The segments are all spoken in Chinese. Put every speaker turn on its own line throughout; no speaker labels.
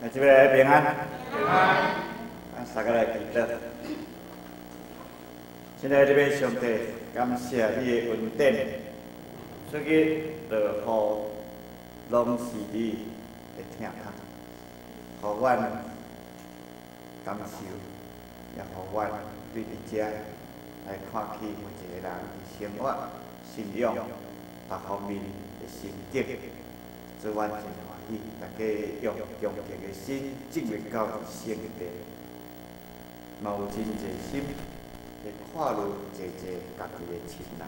这边平安。
平安。
大家来祈祷。现在这边上帝，感谢你的恩典，所以落雨拢是你的疼痛，互阮感受，也互阮对伫遮来看起每一个人的生活、信仰各方面的成绩，做阮真欢喜。大家用恭敬的心进入到圣地，嘛有真济心会看入一家己的亲人。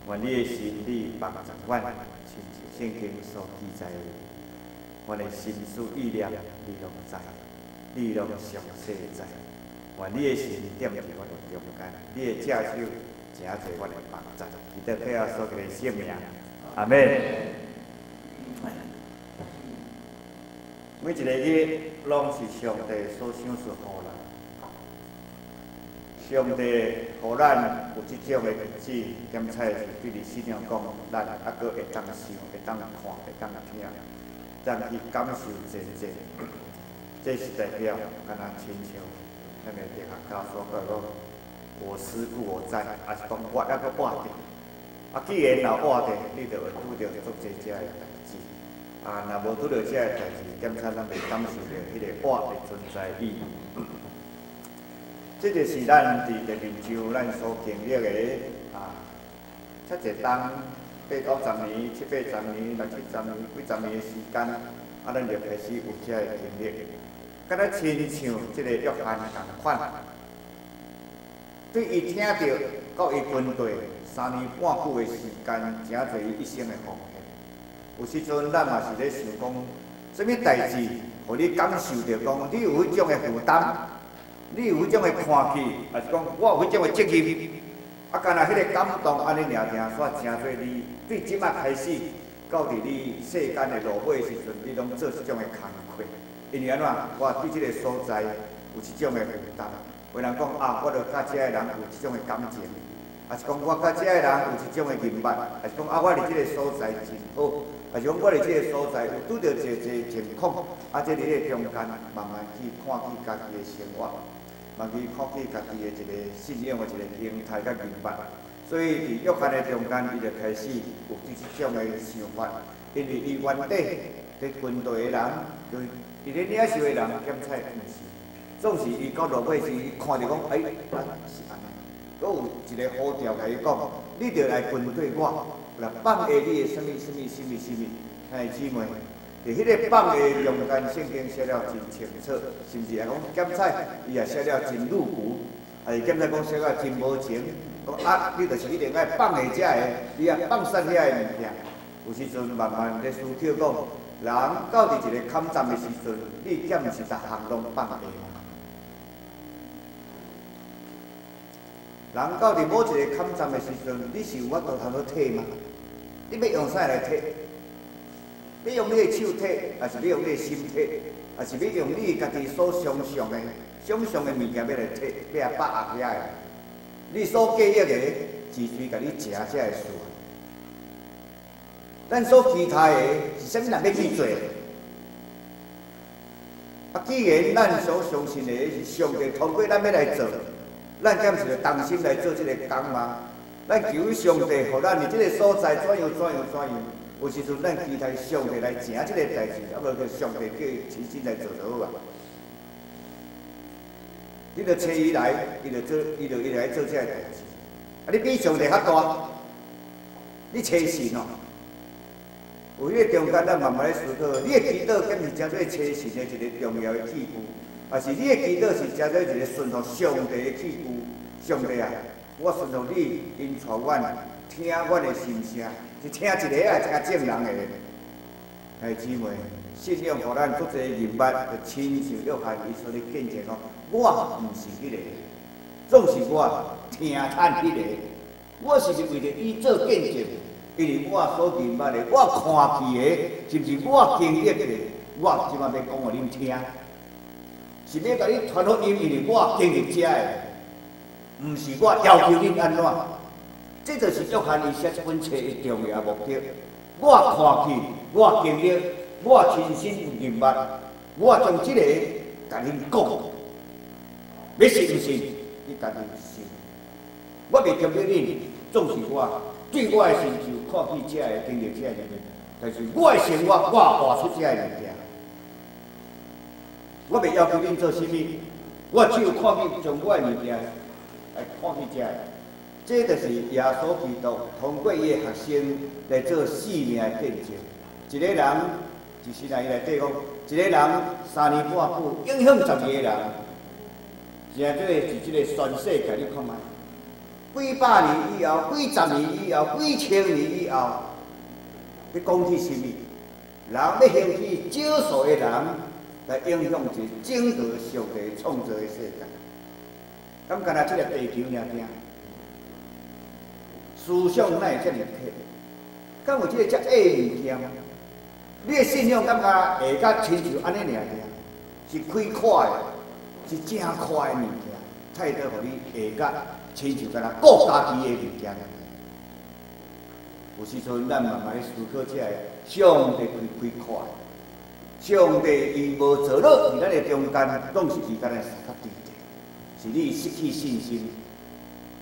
愿你的心理帮助阮，亲像圣经所记载的，阮的心思意念，你拢知，你拢详细知。愿你的心点伫阮的中间，你的正手真侪阮的帮助，祈祷配合所有的性命。阿门。每一个日拢是上帝所赏赐予人。上帝互咱有即种的日子，点彩是对你信仰讲，咱还阁会当想，会当看，会当听，当去感受真济。这是代表，敢若亲像咱的哲学家所讲讲，我思故我在，也是讲我还阁活着。既然若活着，你就会拄着足济遮的代志。若无拄着遮的代志，点彩咱袂感受着迄个活的存在意义。这就是咱伫地面上咱所经历的遮侪冬8、90年、7、8、10年、6、7、10年、几十年的时间，咱就开始有遮的经历。敢若亲像即个约翰共款，对伊听到到伊军队3年半久的时间，真侪伊一生的奉献。有时阵咱嘛是咧想讲，什物代志，互你感受着讲，你有迄种的负担。你有迄种的看起，也是讲我有迄种的责任，敢若迄个感动安尼定定煞真侪你对即摆开始，到伫你世间的落尾的时阵，你拢做即种的工课。因为安怎，我对即个所在有即种的负担。有人讲我着甲遮个人有即种的感情，也是讲我甲遮个人有即种的人脉，也是讲我伫即个所在真好，也是讲我伫即个所在有拄着一情况，即伫个中间慢慢去看起家己的生活。慢去看起家己的一个信仰的一个形态甲明白，所以伫约翰的中间，伊就开始有即种的想法，因为伊原底伫军队的人，就是伊咧领袖的人，检采毋是，总是伊到落尾时，伊看着讲，是安尼，佫有一个呼召甲伊讲，你着来跟对我，来放下你的什物。兄姊妹。伫迄个放的中间，圣经写了真清楚，甚至来讲检采，伊也写了真露骨，是检采讲写了真无情。讲你就是一定爱放下遮个，你也放散遐个物件。有时阵慢慢咧思考讲，人到伫一个坎站的时阵，你敢毋是逐项拢放下吗？人到伫某一个坎站的时阵，你是有法度通去摕吗？你要用啥来摕？要用你的手摕，还是要用你的心摕，还是要用你家己所想象的物件要来摕，要来把握遐个？你所记忆的，只随甲你食遮个事。咱所期待的是啥物人要去做？既然咱所相信的是上帝通过咱要来做，咱敢是着同心来做这个工吗？咱求上帝，互咱伫这个所在怎样。有时阵，咱期待上帝来成即个代志，无叫上帝叫伊亲身来做就好啊。你着找伊来，伊就来做这个代志。你比上帝较大，你找神哦。有迄个中间，咱慢慢咧思考，你的祈祷敢是真做找神的一个重要的器具，还是你的祈祷是真做一个顺服上帝的器具？上帝啊，我顺服你，因带阮听阮的心声。是听一个也听正人的，兄姊妹，信仰互咱足侪人物，就亲像约翰伊所咧见证讲，我毋是迄个，总是我听叹迄个，我是为着伊做见证，因为我所认捌的，我看见的，是毋是我经历的，我即摆要讲互恁听，是要甲你传福音，因为我经历遮的，毋是我要求恁安怎。这就是约翰伊写这本册的重要目的。我看去，我经历，我亲身认捌，
我将即个甲恁讲，要信唔信，你家己信。我袂强迫恁，总是我对我的成就看起遮个经历遮个物件，但是我的生活我活出遮个物件。我袂要求恁做啥物，我只有看起将我的物件来看起遮个。这就是耶稣基督通过伊的学生来做生命的见证。一个人，就是来伊内底讲，一个人3年半久影响12个人，现在是即个全世界，你看卖，几百年以后，几十年以后，几千年以后，要讲起什么？人要兴起少数的人来影响一整个上帝创造的世界。敢干那即个地球尔尔？思想哪会遮尔客？敢有即个遮矮物件？你的信仰感觉下甲亲像安尼尔尔？是开快的，是正快的物件，太多互你下甲亲像敢若顾家己的物件。有时阵咱慢慢去思考遮个，上帝开快，上帝伊无做落伫咱的中间，拢是伫咱的较低者，是你失去信心，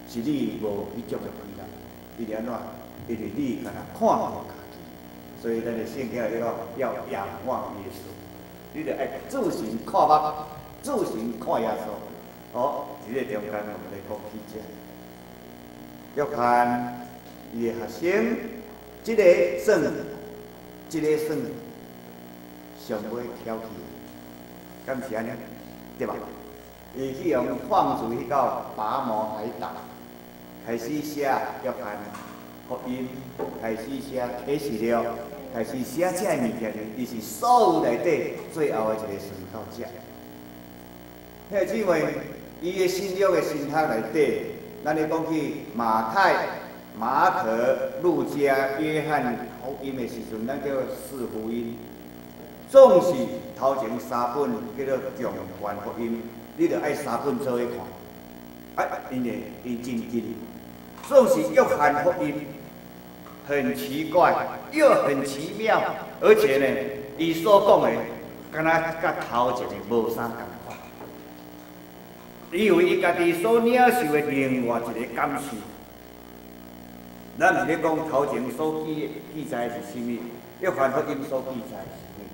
是你无迄种的开朗。伊是安怎？因为你敢若看无家己，所以咱的圣经要仰望耶稣，你着爱自行看目，自行看耶稣。好，伫个中间我们来讲起这，要看伊的学生，一个算，一个算，上尾挑起，敢是安尼？对吧？伊去用放逐去到拔摩海岛。开始写约翰福音，开始写启示录，开始写这个物件，伊是所有内底最后的一个顺到这。迄个姊妹，伊的新约的信函内底，咱咧讲起马太、马可、路加、约翰福音的时阵，咱叫四福音。总是头前3本叫做共传福音，你着爱3本做伙看，因为伊真紧。总是约翰福音很奇怪，又很奇妙，而且呢，伊所讲的，敢若甲头前的无啥共款。伊有伊家己所领受的另外一个感受。咱毋咧讲头前所记载是啥物，约翰福音所记载是啥物？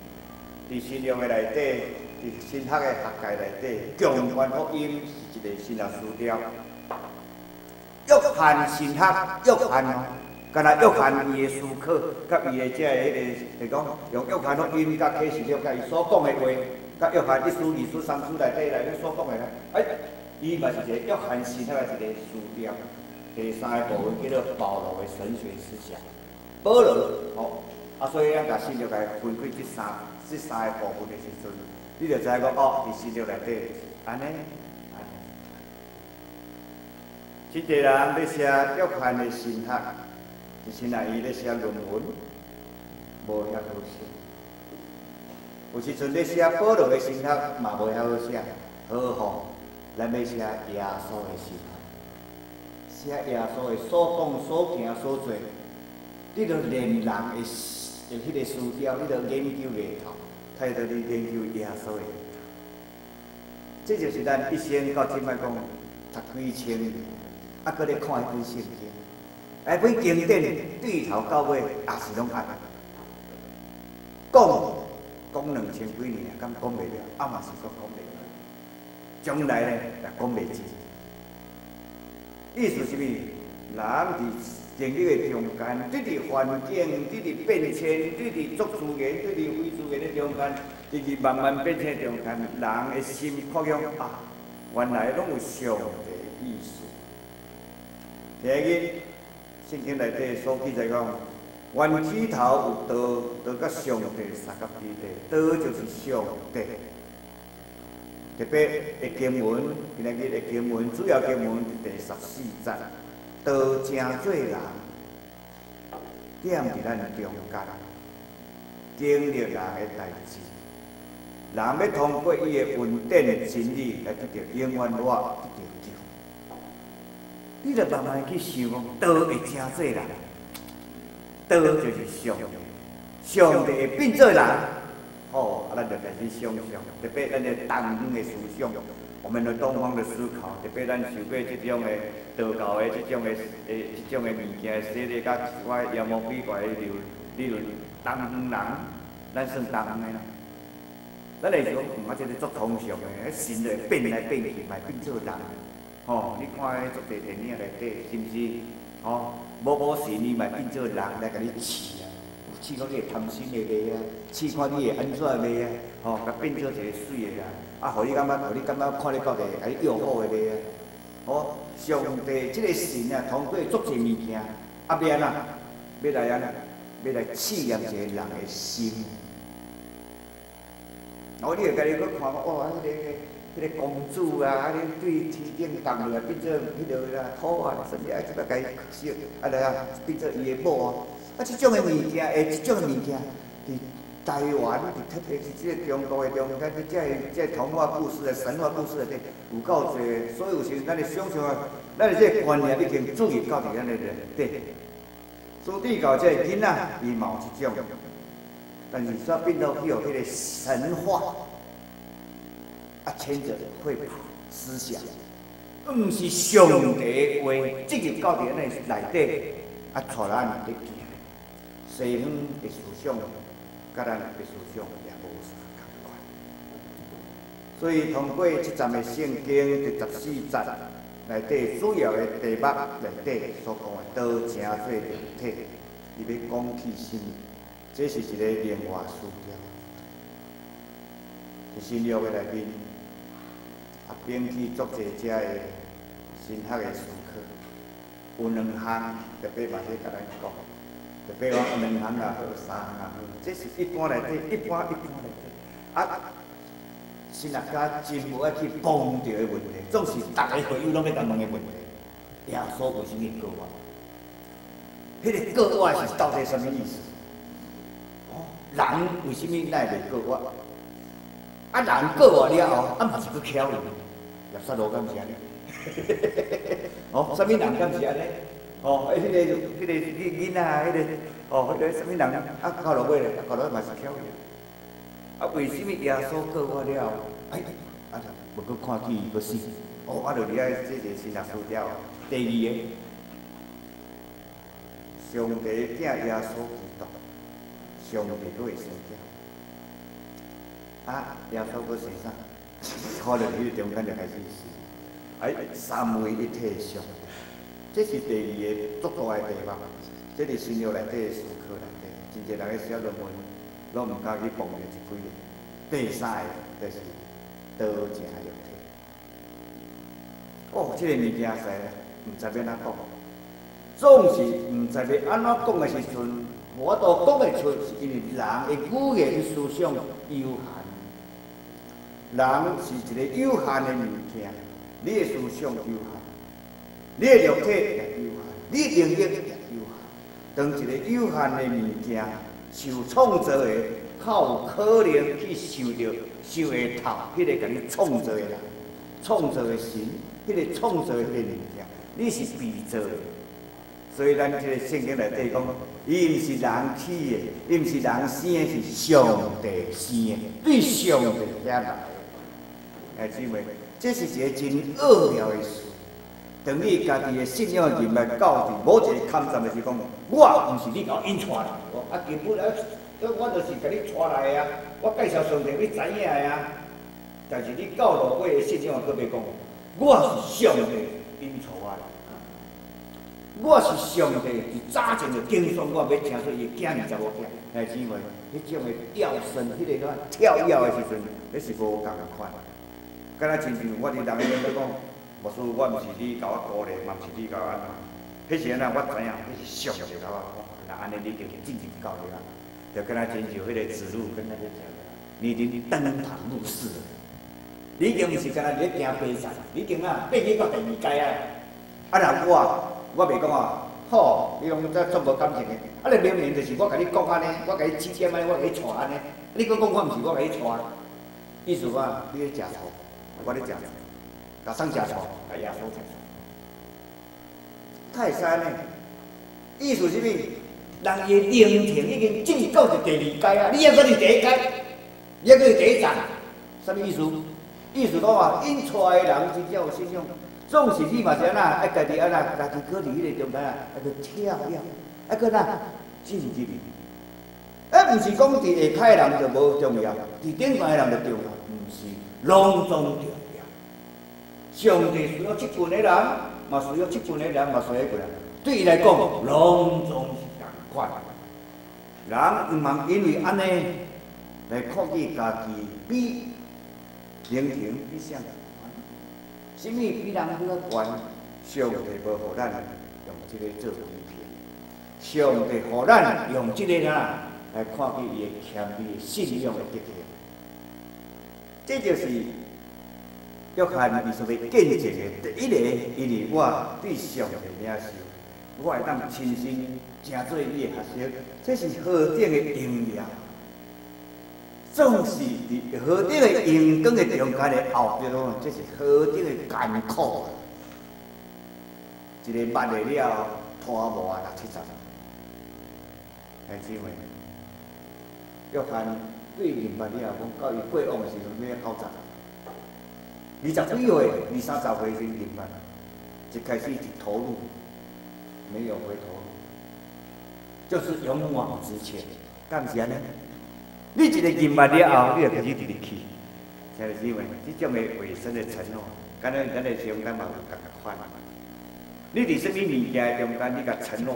伫新约的内底，伫新学的学界内底，共传福音是一个新约书条。约翰神学，约翰哦，敢若约翰伊的思考，甲伊的这个讲用约翰福音甲启示录，甲伊所讲的话，甲约翰一书、二书、三书内底所讲的，伊嘛是一个约翰神学的一个书条。第3个部分叫做保罗的神学思想，保罗所以咱甲新约来分开这三个部分的时阵，你就知讲伫新约内底安尼。即个人咧写约翰的神学，就是那伊咧写论文，无遐好写。有时阵咧写保罗的神学嘛无遐好写，何况咱要写耶稣的神学，写耶稣的所讲、所行、所做，你着连人的迄个思调，你着研究袂透，太多你研究耶稣的。这就是咱一生到即摆讲10几千年。搁咧看迄本圣经，迄本经典对头到尾也是拢安。讲2000几年，敢讲袂了，嘛是讲袂了。将来呢，也讲袂尽。意思是啥？人伫经历的中间，对伫环境，对伫变迁，对伫足资源，对伫非资源的中间，对伫慢慢变迁中间，人的心扩向原来拢有上帝的意思。第一日，圣经内底所记载讲，原起头有道，道甲上帝三角之地，道就是上帝。特别的经文，今日的经文主要经文是第14章，道成做人，踮伫咱中间，经历人的代志。人要通过伊的稳定的真理来得到永远活，得到救。你着慢慢去想，道会成做人，道就是上帝，上帝会变做人。咱
就开始想象，特别咱的东方的思想，我们的东方的思考，特别咱受过这种的道教的这种的物件，洗礼甲一寡妖魔鬼怪的理论，东方人，咱算东方的啦。咱会讲，这个足通常的，神就会变来变去，嘛变做人。吼，你看迄足侪电影内底，是毋是？吼，某神伊嘛变做人来甲你饲啊，饲看你会贪心的卖啊，饲看你会安怎卖啊，吼，甲变做一个水的人，啊，互你感觉看你到底甲你诱惑的卖啊。吼，上帝即个神啊，通过足侪物件，啊，要安怎？要来安怎？要来试验一个人的心。哦，你会家己去看，哇，迄个公主啊，你对天顶降落来变做迄落啦，土啊，甚至啊，即个家己烧，啊来啊，变做伊的某啊，啊，即种的物件，即种的物件，伫台湾，特别是即个中国的中间，即童话故事啊、神话故事内底有够侪，所以有时咱的想象啊，咱的即个观念已经注入到伫咱的内底。所以到即个囡仔，伊嘛有即种，但是煞变到去互迄个神话。啊，牵着会思想，毋是上帝话进入到咱的内底，啊，带咱伫行。西方的思想，甲咱的思想也无啥共款。所以通过这站的圣经第14节内底主要的题目内底所讲的道成做人体，伊要讲起什么？这是一个另外思调。是新约的内面。啊，摒弃足侪遮的神学的思考，有两项特别嘛，咧甲咱讲，特别讲有两项啊，或三项，这是一般内底，一般内底。啊，神学家真无爱去碰到的问题，总是逐个会友拢要甲问的问题。耶稣为什么割腕？迄个割腕是到底什么意思？哦，人为什么乃会割腕？啊，人割腕了后，啊嘛是去巧伊。耶稣罗敢是安尼？哦，什么人敢是安尼？哦，迄个囡仔，迄个哦，迄个什么人啊？到落尾咧，到落尾嘛是巧伊。啊，为什么耶稣割腕了后，啊，无搁看见伊搁死？哦，啊，就离开这个神学思调。第二个，上帝囝耶稣基督，上帝搁会生囝。啊，耶稣搁生啥？可能迄个中间就开始死。哎，三位一体上帝，这是第二个足大的题目。这是新约内底的思考内底，真侪人咧写论文，拢毋敢去碰着这几个。第三个就是道成肉体。哦，这个物件是毋知要安怎讲，总是毋知要安怎讲的时阵，我都讲会出，是因为人的语言思想有限。人是一个有限的物件，你的思想有限，你的肉体也有限，你的能力也有限。当一个有限的物件受创造的，较有可能去受会透迄个甲你创造的人，创造的神，迄个创造的迄个物件，你是被造的。所以咱这个圣经内底讲，伊毋是人起的，伊毋是人生的，是上帝生的，对上帝遐来。姊妹，这是一个真奥妙的事。当你家己的信仰人脉到底某一个坎站的是讲，我毋是你甲我引出来，啊根本我就是甲你带来的啊，我介绍上帝你知影的啊。但是你到落尾的信仰佫袂讲，我是上帝引出我的，我是上帝伫早前就经算我要听说伊囝25囝，姊妹，迄种的调身，迄个跳跃的时阵，迄是无共款。敢若亲像我伫人面咧讲，牧师，我毋是你甲我鼓励，嘛毋是你甲我安怎，迄是安怎？我知影，迄是上帝甲我讲，那安尼你就进入到了，就敢若亲像迄个子路跟那个讲的，你已经登堂入室了，你已经毋是敢若咧行飞山，你已经啊爬去到第2阶啊。啊，若我袂讲啊，好，你拢这足无感情的，啊，你明明就是我甲你讲安尼，我甲你指点安尼，我甲你带安尼，你搁讲我毋是我甲你带，意思讲你咧食醋。我咧食，甲送食醋，甲耶稣食醋，太山呢？意思是啥？人伊的灵庭已经进到第2阶啊，你还搁伫第1阶，
也个第一站，什么意思？意思讲啊，因出来的人真正有信仰，总是你嘛是安那，爱家己安那，家己搁伫迄个中间啊，爱去跳跃，爱搁那进入去。毋是讲伫下骹的人就无重要，伫顶端的人就重要，毋是，拢总重要。上帝需要这群的人，嘛需要这群的人，嘛需要个人。对伊来讲，拢总是共款。人毋茫因为安尼来看见家己比灵庭比啥人悬？什么比人较悬？上帝无互咱用这个做欺骗，上帝互咱用这个来看见伊的谦卑、信仰的结合。这就是约翰伊所要见证的第一个，因为我对上帝领受，我会当亲身成做伊的学生，这是何等的荣耀！总是伫何等的阳光的中间的后边，这是何等的艰苦啊！一个捌的了拖磨啊，60、70，兄姊妹，约翰对明白了，讲到伊过往的时阵要90，20几岁、20、30岁先明白，一开始就投入，没有回头路，就是勇往直前，干是安尼？你一个明白了后，你就开始直直去。兄弟姊妹，这种的卫生的承诺，敢若咱的中间嘛有共款。你伫什么物件中间，你甲承诺？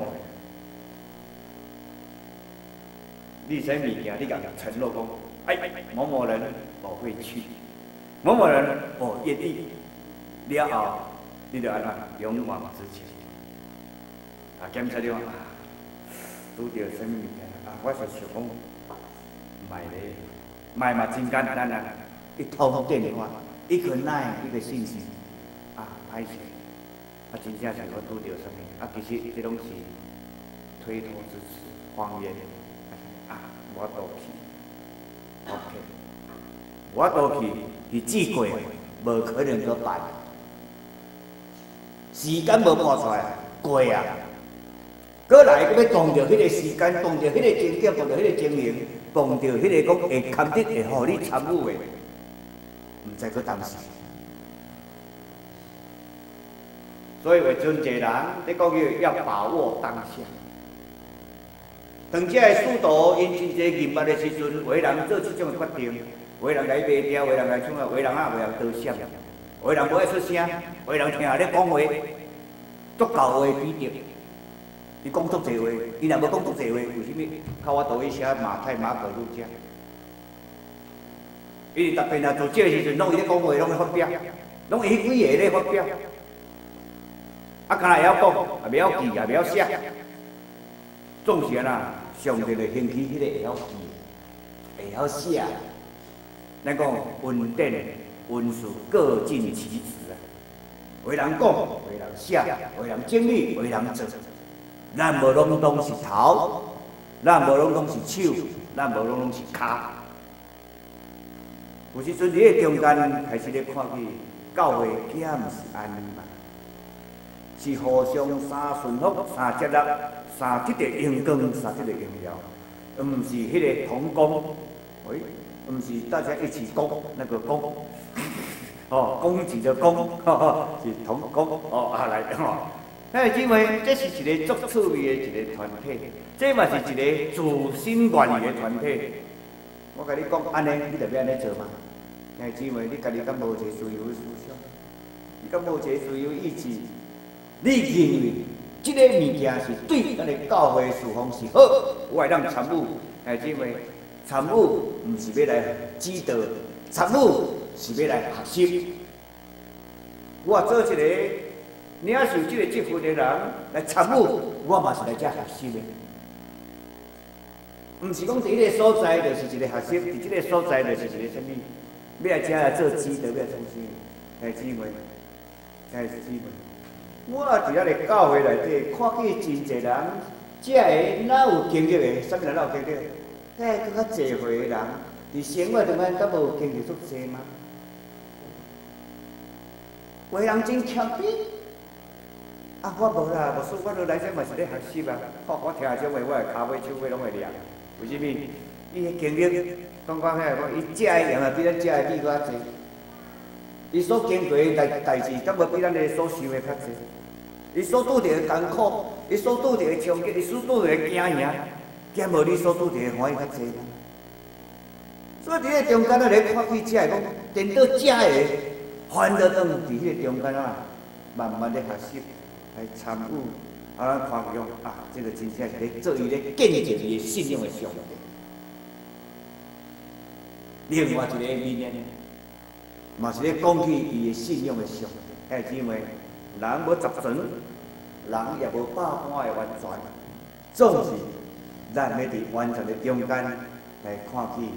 你什么物件，你甲承诺讲，哎，某某人我会去，某某人我愿意。了后，你就安怎勇往直前。啊，检查了啊，拄着什么物件啊？我是想讲。买咧，买嘛真简单啊！一通电话，一个 line， 一个信息，啊，歹势，啊，真正是我拄着什么？啊，其实这拢是推脱之词、谎言。啊，我倒去 ，OK， 我倒去是记过，无可能搁办。时间无拨出来，过啊！过来，佮要撞着迄个时间，撞着迄个情景，撞着迄个情形。碰到迄个讲会堪得会互你参与的，毋知佮当时。所以为阵一个人，你讲要把握当下。当这个使徒因真侪明白的时阵，有人做这种的决定，有人来卖掉，有人来创啊，有人啊，有人多闪，有人无爱出声，有人听咧讲话，足够话比着。伊讲足侪话，伊若无讲足侪话，为什么靠我倒去写马太、马可、路加？伊特别若做这时阵，拢伊咧讲话，拢咧发表，拢伊几个咧发表。啊，敢若会晓讲，也袂晓记，也袂晓写。总是安那，上帝就兴起迄个会晓记、会晓写。咱讲文典、文书各尽其职啊。为人讲，为人写，为人整理，为人做。咱无拢拢是头，咱无拢拢是手，咱无拢拢是骹。有时阵伫迄中间开始咧看见教会，囝毋是安尼嘛，是互相三顺服、三接纳、三得着荣光、三得着荣耀，毋是迄个同工，喂，毋是大家一起攻那个攻，哦，攻击的攻，是同工，哦，啊来吼。兄弟姊妹，这是一个足趣味的一个团体，这嘛是一个自心愿意的团体。我甲你讲，安尼你着要安尼做嘛？兄弟姊妹，你家己敢无一个自由的思想？你敢无一个自由意志？你认为这个物件是对咱的教会事奉是好，我会当参与。兄弟姊妹，参与毋是要来指导，参与是要来学习。我做一个。领受这个积分的人来参与，我嘛是来遮学习的。毋是讲伫迄个所在就是一个学习，伫即个所在就是一个什么？要来遮来做指导，要创新。兄弟姊妹，兄弟姊妹，我伫遐个教会内底看见真侪人，遮个哪有经历的？啥物人哪有经历？遐个更较侪岁的人，伫生活中间敢无经历足侪吗？有的人真谦卑。啊，我无啦，无说，我来这嘛是咧学习啊。我听种话，我的骹尾、手尾拢会凉。为什么？伊的经历，讲讲遐讲，伊食的盐啊比咱食的米搁较济，伊所经过的代志，敢无比咱的所受的较济。伊所拄着的艰苦，伊所拄着的冲击，伊所拄着的惊吓，兼无你所拄着的欢喜较济。所以伫个中间啊，咧看起遮个讲，颠倒遮个翻倒转伫迄个中间啊，慢慢咧学习，来参悟，啊，咱看讲啊，这个真正是咧做伊咧见证伊信仰的上帝。另外一个面呢，嘛是咧讲起伊的信仰的上帝。姊妹，人无十全，人也无百般的完全，总是咱要伫完全的中间来看起。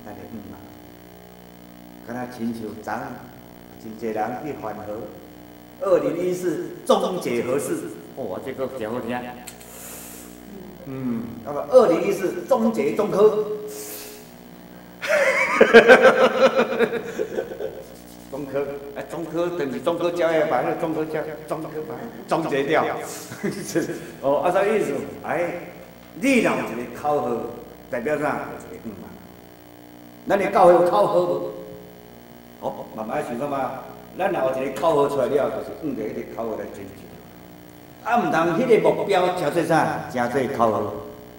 咱的嘛，敢若亲像昨真侪人去反核，2014终结核试，哇，这个真好听。那么2014终结中科，中科，中科等于中科教育把那个中科教中科把终结掉。哦，啥意思？你若有一个考核，代表啥？有一个嘛。咱的教会有考核无？哦，慢慢想看嘛。咱若有一个考核出来了，就是着迄个考核来追求。啊，毋通迄个目标叫做啥？叫做考核，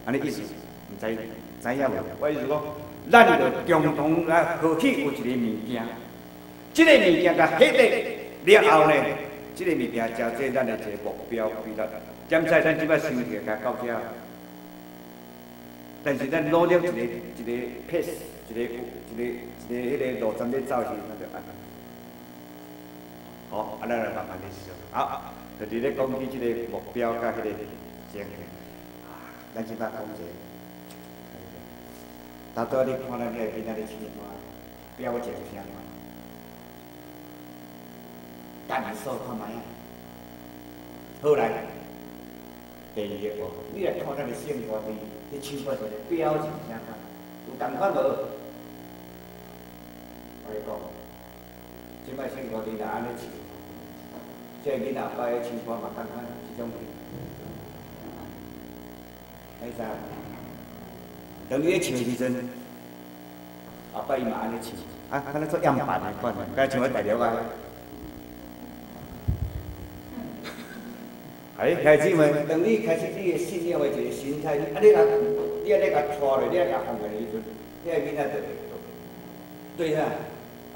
安尼意思？毋知影无？我意思讲，咱着共同来合起有一个物件，即个物件甲迄个了后呢，即个物件叫做咱的一个目标规律。检测咱即摆想起来到遮，但是咱努力一个pace。一个迄个路线咧走时，咱就安尼。好，咱来慢慢咧想。好，就是咧讲起即个目标甲迄个情形。咱即摆讲一个，大多你看咱遐囡仔咧试看，表情啥款？感受看卖啊。好来，第二个哦，你来看咱的生活里，你试看一个表情啥款？有共款无？我讲，即摆生活里若安尼饲，即个囡仔爸的饲法嘛共款即种。你知影？当你咧饲的时阵，后摆伊嘛安尼饲，敢若做样板的款，敢像我大了啊。孩子们，当你开始你的信仰的一个心态，你甲拖落，你甲放下时阵，迄个囡仔就会对啥？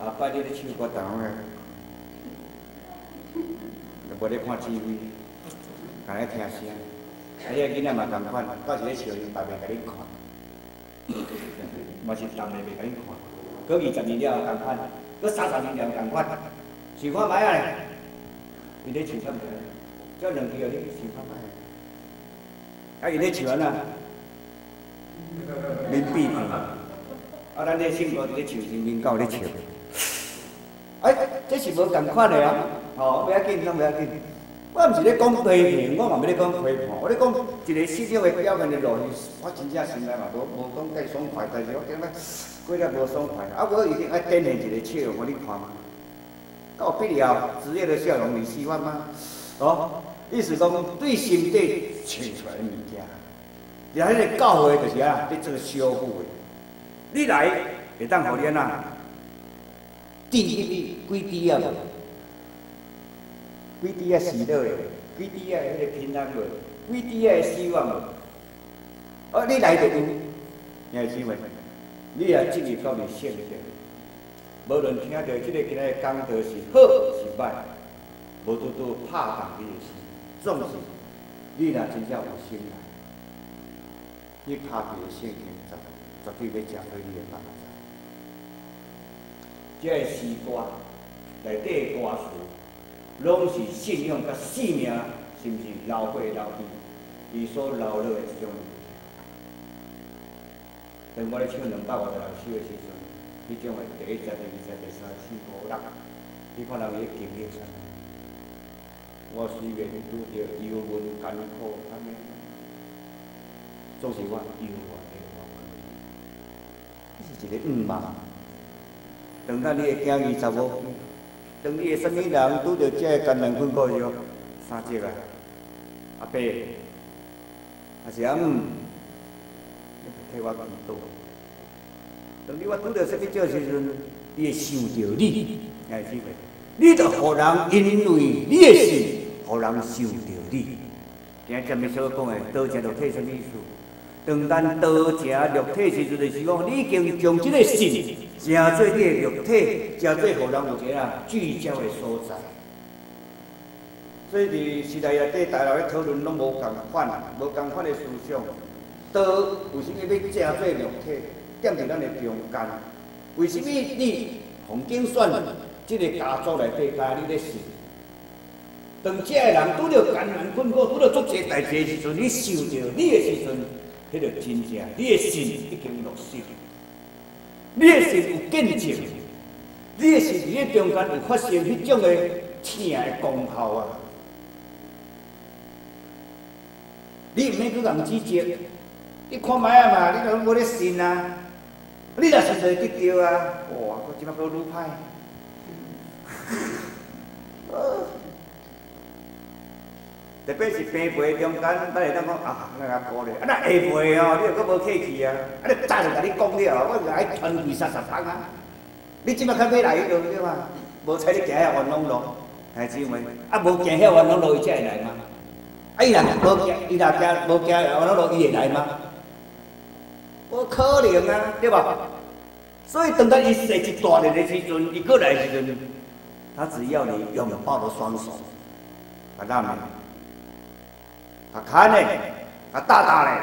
后摆你咧唱歌动个，就无咧看 TV， 干咧听声。迄个囡仔嘛共款，到时咧笑伊，爸袂甲恁看，嘛是当然袂甲恁看。过20年了共款，过30年了共款，试看卖啊！伊咧唱啥物？这两句你试看卖。伊咧唱啊，恁闭闭。咱咧生活伫咧唱，恁狗咧唱。这是无共款的啊！哦，不要紧，拢不要紧。我毋是咧讲批评，我嘛毋咧讲批判，我咧讲一个信仰的表现的路线，我真正心内嘛无讲介爽快，但是我感觉过了无爽快。我一定爱展现一个笑容，互你看嘛。到毕了，职业的笑容你喜欢吗？哦，意思讲对心底唱出来的物件，然后迄个教会就是啊，咧做修复的。你来会当互你安那？定义你几滴啊无？几滴啊喜乐的，几滴啊迄个平安无？几滴啊希望无？你来就有，兄姊妹，你也进入到你圣殿，无论听到即个今仔的讲道是好是歹，无拄拄拍动你的心，总是你若真正有心来，你拍开的圣经绝对要食对你的帮助。这个诗歌内底的歌词，拢是信仰甲生命，是毋是流过流去，伊所流落的一种。当我咧唱250首的时阵，迄种的第1节、第2节、第3、4、5、6，你看人伊经历啥？我虽然拄着忧闷艰苦，安尼，总是我忧患的我可以，这是一个嘛。当咱你的囝25岁，当你的什么人拄着这艰难困苦时候，3节啊，阿伯，还是阿替我祈祷。当你我拄着什么少时阵，你会想着你，哎，姊妹，你着互人因为你的信，互人想着你。今日前面所讲的道成肉体什么意思？当咱道成肉体时阵，就是讲你已经将这个信成做你的肉体，成做互人有一个聚焦的所在。所以伫时代内底，大家咧讨论拢无共款的思想。道为什么要成做肉体？踮伫咱的中间。为什么你红景选这个家族内底加你咧信？当这个人拄着艰难困苦，拄着足济代志的时阵，你想着你的时阵，迄着真正你的信已经落实，你的信有见证，你的信伫咧中间有发生迄种的疼的功效啊！你毋免去人指责，你看卖啊嘛，你都无咧信啊，你若信就会得着啊！哇，我即摆阁愈歹。特别是病陪中间，咱会当讲啊，咱甲鼓励。啊，咱下陪哦，你又阁无客气啊！啊，你早就甲你讲了，我来传规30趟啊！你即摆较要来迄落对嘛？无采你行遐冤枉路，哎，姊妹，啊，无行遐冤枉路，伊才会来吗？啊，伊若无行冤枉路，伊会来吗？无可能啊，对吧？所以等到伊生一大年的时阵，伊过来的时阵，他只要你拥抱着双手，啊，咱们。啊，牵嘞，啊，大大嘞，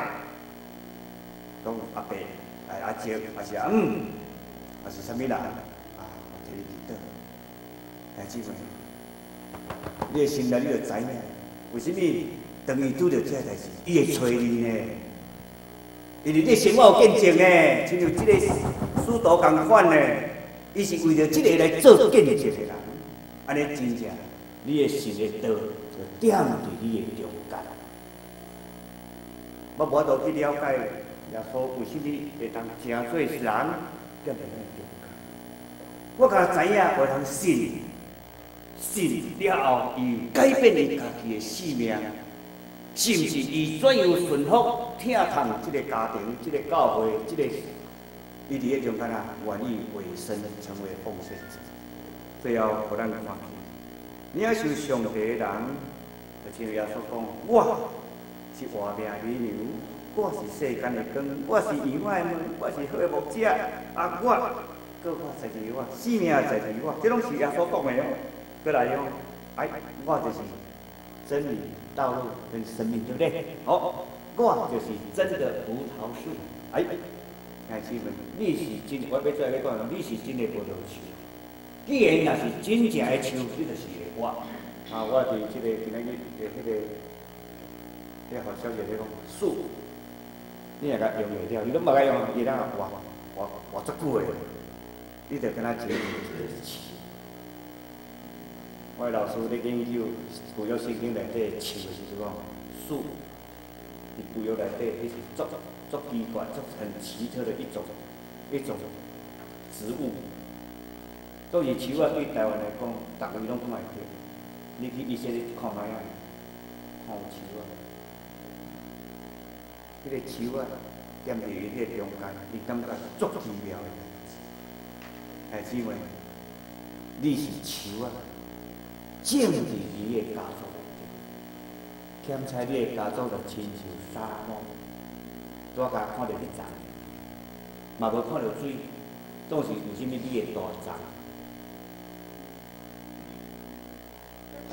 讲阿伯、阿叔、还是阿姆，还是啥物人啊？我替你祈祷，哎，姊妹，你的心内你就知影，为什么当伊拄着这代志，伊会找你呢？因为你生活有见证呢，亲像这个师徒同款呢，伊是为着这个来做见证的人，安尼真正，你的心的道就踮伫你的中间。我无法度去了解耶稣为什么会当成做人，踮伫咱中间。我甲知影会通信了后，伊改变伊家己的性命，是毋是伊怎样顺服、听从这个家庭、这个教会、这个伊伫咧中间啊，愿意为神成为奉献者。最后，互咱看见，你要受上帝的人，就像耶稣讲，我。是活命的牛，我是世间的光，我是院外的门，我是好的牧者。啊，我在伫我，生命在伫我，这拢是耶稣讲的哦。过来哦，哎，我就是真理、道路跟生命，对不对？好，我就是真的葡萄树。哎，姊妹，你是真，我要再来讲，你是真的葡萄树。既然若是真正的树，你就是我。啊，我伫这个今仔日的迄个。你互小姐咧讲树，你若甲用袂了，你拢无甲用，伊当活足久诶，你着跟他结缘一起。我的老师咧研究旧约圣经内底树诶时阵讲，树伫旧约内底，迄是足奇怪、足很奇特的一种植物。所以树啊，对台湾来讲，逐个拢看会起。你去以色列看卖啊，看有树啊。迄个树啊，踮伫迄个中间，伊感觉足奇妙的代志。哎，姊妹，你是树啊，种伫你的家族内底，欠彩你的家族就亲像沙漠，大家看到迄丛，嘛无看到水，总是有啥物你的大丛。哎，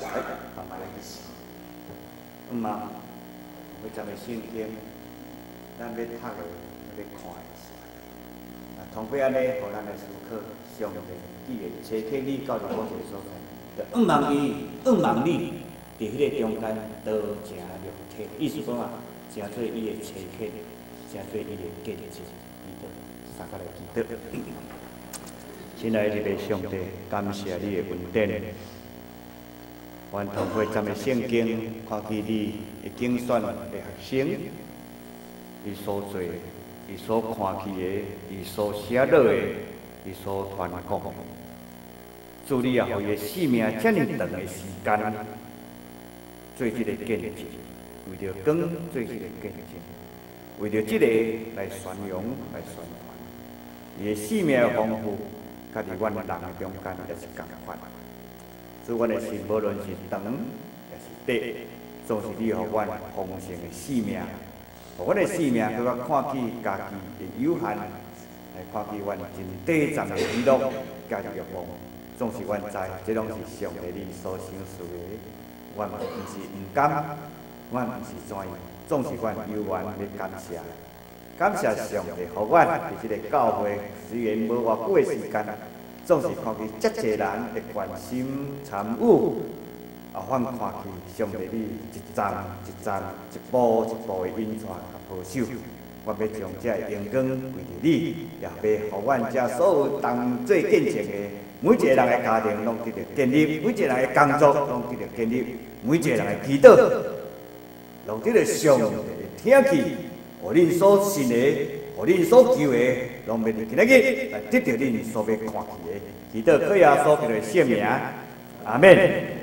慢慢来去想，嘛，会针对圣经。咱要读的，要看的时候，通过安尼，互咱来思考，上帝既然找起你到伫某一个所在，就望你伫迄个中间道成肉体，意思讲啊，成做伊的找起，成做伊的见证，伊就三个来祈祷。亲爱的上帝，感谢你的恩典，愿通过咱的圣经，看见你的竞选的学生。伊所做，伊所看去的，伊所写落的，伊所传讲的，主你也互伊的生命遮尔长的时间，做这个见证，为着光做这个见证，
为着这个来宣扬、来宣传，伊的生命的丰富，甲伫阮人的中间也是共款。所以，阮的心无论是长也是短，总是你互阮丰盛的生命，互阮的生命搁较看起家己的有限，来看起阮真短暂的喜乐，加入欲望。总是阮知，这拢是上帝你所想事的。阮毋是毋甘，阮毋是怎样，总是阮有缘要感谢。感谢上帝，互阮伫即个教会，虽然无偌久的时间，总是看见遮济人会关心参与，啊，阮看见上帝你一站一站、一步一步的引带甲保守。阮要将这阳光为着你，也要互阮遮所有同做见证的。每一个人的家庭拢得到建立，每一个人的工作拢得到建立，每一个人的祈祷拢得到上帝的听去，互恁所信的，互恁所求的，拢要伫今日来得到恁所要看见的。祈祷靠耶稣基督的圣名，阿门。